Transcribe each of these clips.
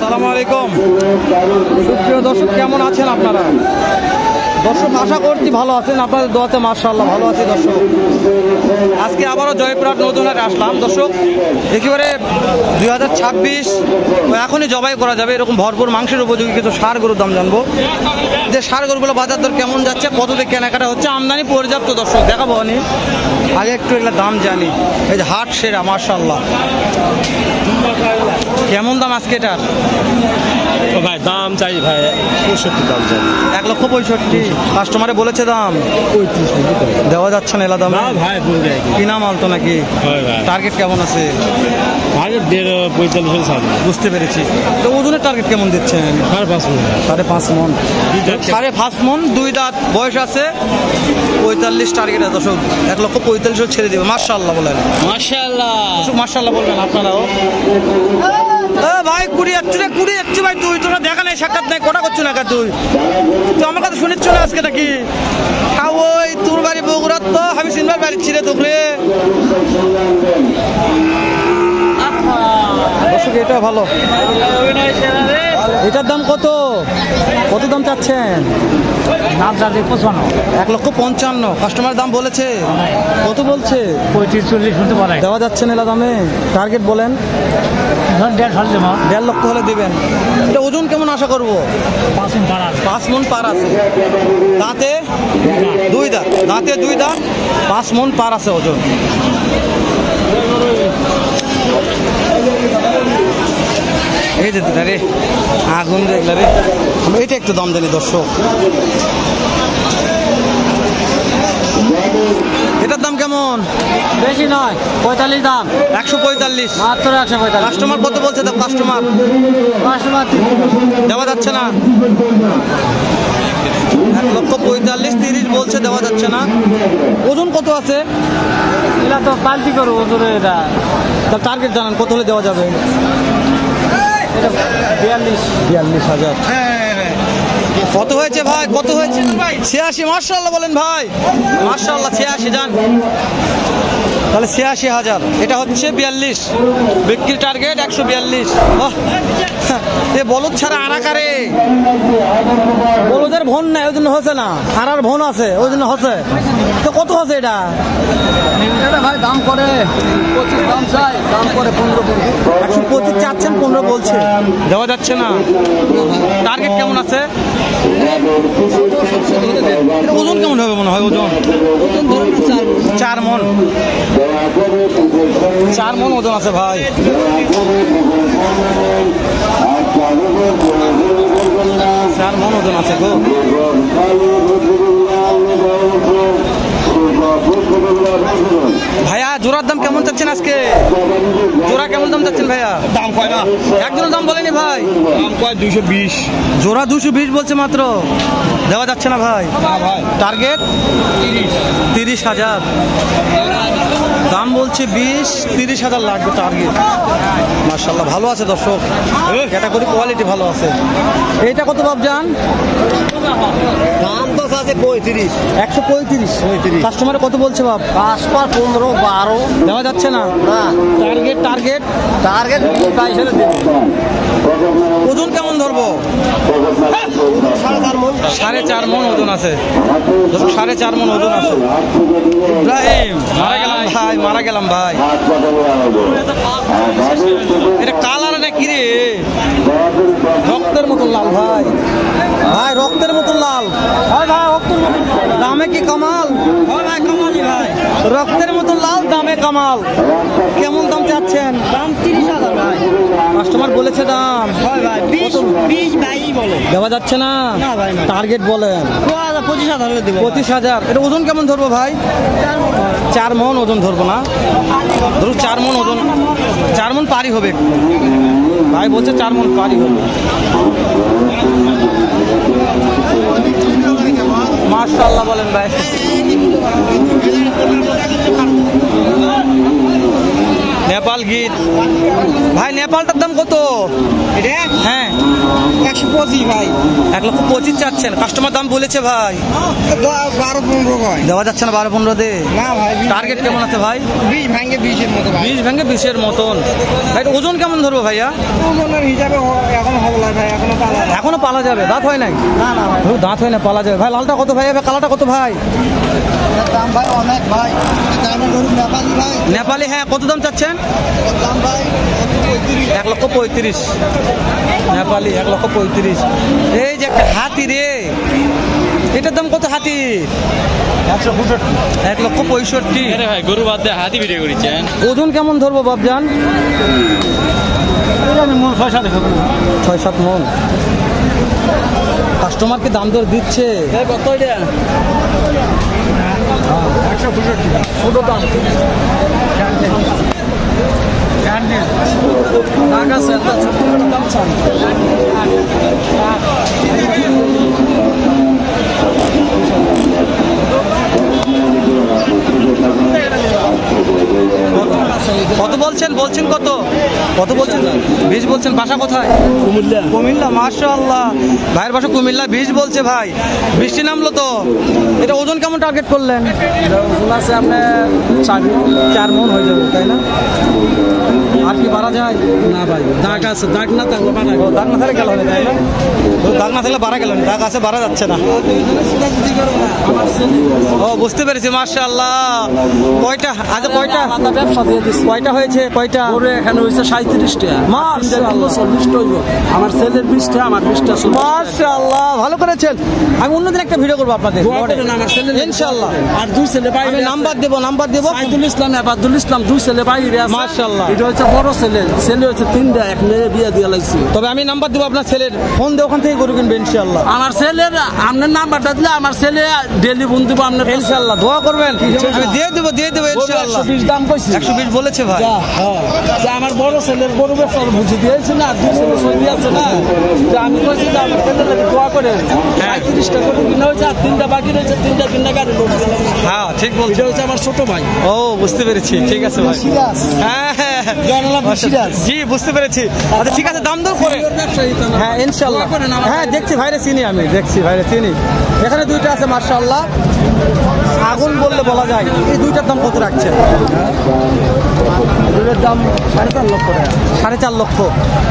আসসালামু আলাইকুম। সুপ্রিয় দর্শক, কেমন আছেন আপনারা? দর্শক আশা করছি ভালো আছেন, আপনাদের দোয়াতে মাশাআল্লাহ ভালো আছি। দর্শক আজকে আবারও জয়পুরহাট নতুন হাটে আসলাম। দর্শক একেবারে 2026 এখনই জবাই করা যাবে এরকম ভরপুর মাংসের উপযোগী কিছু ষাঁড় গরুর দাম জানবো, যে ষাঁড় গরুগুলো বাজার দর কেমন যাচ্ছে, কত দিয়ে কেনাকাটা হচ্ছে, আমদানি পর্যাপ্ত। দর্শক দেখাবো আমি আগে একটু এগুলো দাম জানি। এই যে হাট সেরা মাশাআল্লাহ, কেমন দাম আজকে এটার? ভাই দাম চাই ভাই 65 দাম চাই, 1,65,000। কাস্টমারে বলেছে দাম 35 দেওয়া যাচ্ছে না। এলা দাম ভাই বলে দেয় কিনা মাল তো নাকি? টার্গেট কেমন আছে? টার্গেট 45 বুঝতে পেরেছি। তো ওজনের টার্গেট কেমন দিচ্ছেন? 5.5 মন। 5.5 মন, 2 দাঁত বয়স আছে, 45 টার্গেট। দর্শক 1,45,000 ছেড়ে দেবে। মাশাআল্লাহ বলেন। মাশাআল্লাহ মাশাআল্লাহ বলবেন আপনারাও। ভাই 20 যাচ্ছে ভাই। তুই তোরা দেখা নেই, সাক্ষাৎ নেই, কটা করছো না তুই? তো আমার কথা শুনিচ্ছ না আজকে নাকি? ওই তোর বাড়ি বগুড়ার তো আমি সিনবার বাড়ি ছিঁড়ে তোকে। দর্শক এটা ভালো। এটার দাম কত? কত দাম চাচ্ছেন? 1,55,000। কাস্টমার দাম বলেছে কত? বলছে 35-40 শুনতে পারে। দেওয়া যাচ্ছে না এলা দামে? টার্গেট বলেন। 1.5 লক্ষ হলে দিবেন। এটা ওজন কেমন আশা করবো? 5 মন পার আছে। দাঁতে 2 দাঁত, দাঁতে 2 দাঁত, 5 মন পার আছে ওজন। এই যে রে আগুন দেখলে রে, এটা একটু দাম জানি। দর্শক এটার দাম কেমন? বেশি নয়, 45 দাম। 145 মাত্র 145। কাস্টমার কত বলছে? তো কাস্টমার দেওয়া যাচ্ছে না। 1,45,000 30 বলছে, দেওয়া যাচ্ছে না। ওজন কত আছে? এটা তো পাল্টি করো ওজনে। এটা তার টার্গেট জানান, কত হলে দেওয়া যাবে? 42,000। কত হয়েছে ভাই? কত হয়েছে? 86। মাশাআল্লাহ বলেন ভাই। মাশাআল্লাহ 86 জান। তাহলে 86,000। এটা হচ্ছে 42। বিক্রির টার্গেট 142। এ বলদ ছাড়া আনাকারে, বলদের ভন নাই ওই জন্য হচ্ছে না, আনার ভন আছে ওই জন্য হচ্ছে। তো কত হচ্ছে এটা? এটা ভাই দাম করে 25 দাম চাই, দাম করে 15 করবে। 125 চাচ্ছেন, 15 বলছে, দেওয়া যাচ্ছে না। টার্গেট কেমন আছে? ওজন কেমন হবে মনে হয়? ওজন 4 মন। 4 মন ওজন আছে ভাই। চার মন ওজন আছে গো। ভাইয়া জোড়ার দাম কেমন চাচ্ছেন আজকে? জোড়া কেমন দাম চাচ্ছেন ভাইয়া? দাম কয় না, একজনের দাম বলেনি ভাই। দাম কয় 220। জোড়া 220 বলছে মাত্র, দেওয়া যাচ্ছে না ভাই। টার্গেট 30,000। দাম বলছে 20-30,000 লাগবে টার্গেট। মাশাআল্লাহ ভালো আছে দর্শক, ক্যাটাগরি কোয়ালিটি ভালো আছে। এইটা কত ভাব জান? দাম তো আছে 35। 135। কাস্টমারে কত বলছে বাপ? 5 পর 15 12 দেওয়া যাচ্ছে না। টার্গেট টার্গেট টার্গেট 22 হলে দেবে। ওজন কেমন ধরবো? 4.5 মন ওজন আছে। 4.5 মন ওজন আছে। ইব্রাহিম মারা গেলাম ভাই, মারা গেলাম ভাই। এটা কালার না কি রে? রক্তের মতো লাল ভাই, ভাই রক্তের মতো লাল। ভাই ভাই রক্তের মতো দামে কি কামাল? ভাই কামালি ভাই, রক্তের মতো লাল, দামে কামাল। কেমন দাম চাচ্ছেন? দাম 30,000 ভাই। কাস্টমার বলেছে দাম ভাই ভাই 20 ভাই বলে দেওয়া যাচ্ছে না। ভাই টার্গেট বলেন 25,000 হলে দেব। 25,000। এটা ওজন কেমন ধরবো ভাই? 4 মন ওজন ধরবো না, ধরুন 4 মন ওজন, 4 মন পারি হবে ভাই বলছে, 4 মন পারি হবে। মাশাআল্লাহ বলেন ভাই। নেপাল গিট ভাই, নেপালটার দাম কত? হ্যাঁ 125 ভাই। 1,25,000 চাচ্ছেন, কাস্টমার দাম বলেছে ভাই 12-15 ভাই। দেওয়া যাচ্ছে না। 12-15 দে না ভাই। টার্গেট কেমন আছে ভাই? 20 ভেঙে 20 এর মতো ভাই। 20 ভেঙে 20 এর মতন। ভাই ওজন কেমন ধরবো ভাইয়া? ওজনের হিসাবে এখন এখনো পালা যাবে, দাঁত হয় নাই? না না ভাই, দাঁত হয় না, পালা যাবে। ভাই লালটা কত ভাই হবে, কালাটা কত ভাই? দাম ভাই অনেক ভাই, নেপালি ভাই, নেপালি, হ্যাঁ কত দাম চাচ্ছেন? দাম ভাই 1,35,000 নেপালি, 1,35,000। এই যে একটা হাতি রে, এটার দাম কত হাতি? 1,65,000। ভাই গরু বাদ দিয়ে হাতি ভিডিও করেছেন। ওজন কেমন ধরবো বাবজান? 6-7 মন। কাস্টমারকে দাম দর দিচ্ছে কত এটা? 165 ছোট দাম। টাকা সেটা ছোট দাম চান। কত বলছেন? কত বলছেন? 20 বলছেন। বাসা কোথায়? কুমিল্লা। মাশাআল্লাহ, ভাইয়ের বাসা কুমিল্লা। 20 বলছে ভাই। বৃষ্টি নামলো তো, এটা ওজন কেমন টার্গেট করলেন? ওজন আছে আপনার 4 মন হয়ে যাবে, তাই না? আর কি বাড়া যায়? না ভাই, দাগ আছে, দাগ না থাকলে বাড়া ও, দাগ না থাকলে গেল হবে, তাই না? দাগ না থাকলে বাড়া গেল না, দাগ আছে বাড়া যাচ্ছে না। ও, বুঝতে পেরেছি। মাশাআল্লাহ, কয়টা আজ? কয়টা ব্যবসা দিয়ে দিচ্ছি। কয়টা হয়েছে? কয়টা ওরে এখানে হয়েছে 37টা। মাশাআল্লাহ। 40টা হইব। আমার ছেলের 20টা, আমার 20টা। মাশাআল্লাহ, ভালো করেছেন। আমি অন্যদিন একটা ভিডিও করবো আপনাদের, আমার ছেলে ইনশাআল্লাহ। আর 2 ছেলে বাইরে। আমি নাম্বার দেবো সাইদুল ইসলাম, আবাদুল ইসলাম, 2 ছেলে বাইরে আছে। মাশাআল্লাহ। এটা হচ্ছে বড় ছেলে হচ্ছে 3টা, এক মেয়ে বিয়ে দিয়ে লাগছে। তবে আমি নাম্বার দেবো আপনার ছেলের, ফোন দিয়ে ওখান থেকে গরু কিনবে ইনশাআল্লাহ। আমার ছেলের আপনার নাম্বারটা দিলে আমার ছেলে ডেলি ফোন দিব আপনার। ইনশাআল্লাহ দোয়া করবেন, আমি দিয়ে দেবো ইনশাআল্লাহ। 120 দাম কইছি। 120 বলেছে ভাই। যে আমার বড় ছেলের গরু ব্যবসা বুঝে দিয়েছে না, 2 ছেলে সই আছে না, যে আমি কইছি যে আমার ছেলের লাগে দোয়া করে। 35টা গরু কিনা হয়েছে, আর 3টা বাকি রয়েছে, 3টা কিনা গাড়ি লোক। হ্যাঁ ঠিক বলছো। এটা হচ্ছে আমার ছোট ভাই। ও, বুঝতে পেরেছি, ঠিক আছে ভাই। হ্যাঁ হ্যাঁ, জি বুঝতে পেরেছি। আচ্ছা ঠিক আছে, দাম দর করে। হ্যাঁ ইনশাআল্লাহ। হ্যাঁ দেখছি ভাইরে চিনি, আমি দেখছি ভাইরে চিনি। এখানে 2টা আছে মাশাআল্লাহ, আগুন বললে বলা যায়। এই 2টার দাম কত রাখছেন? এর দাম 4.5 লক্ষ টাকা। 4.5 লক্ষ।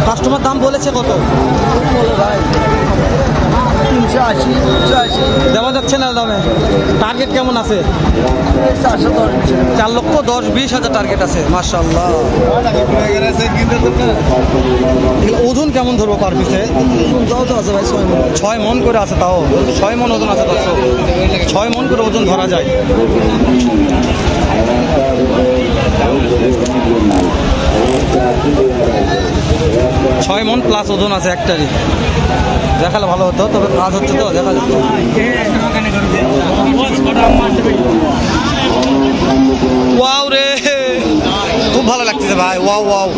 কাস্টমার দাম বলেছে কত? ভাই 380 দেওয়া যাচ্ছে না দামে? টার্গেট কেমন আছে? 4,10,20,000 টার্গেট আছে। মাশাআল্লাহ। ওজন কেমন ধরবো পার পিসে? আছে ভাই 6 মণ। 6 মন করে আছে, তাও 6 মন ওজন আছে। 6 মন করে ওজন ধরা যায়। 6 মন প্লাস ওজন আছে একটারই। দেখালে ভালো হতো, তবে কাজ হচ্ছে তো, দেখা যেত। ওয়াও রে, খুব ভালো লাগতেছে ভাই। ওয়াও।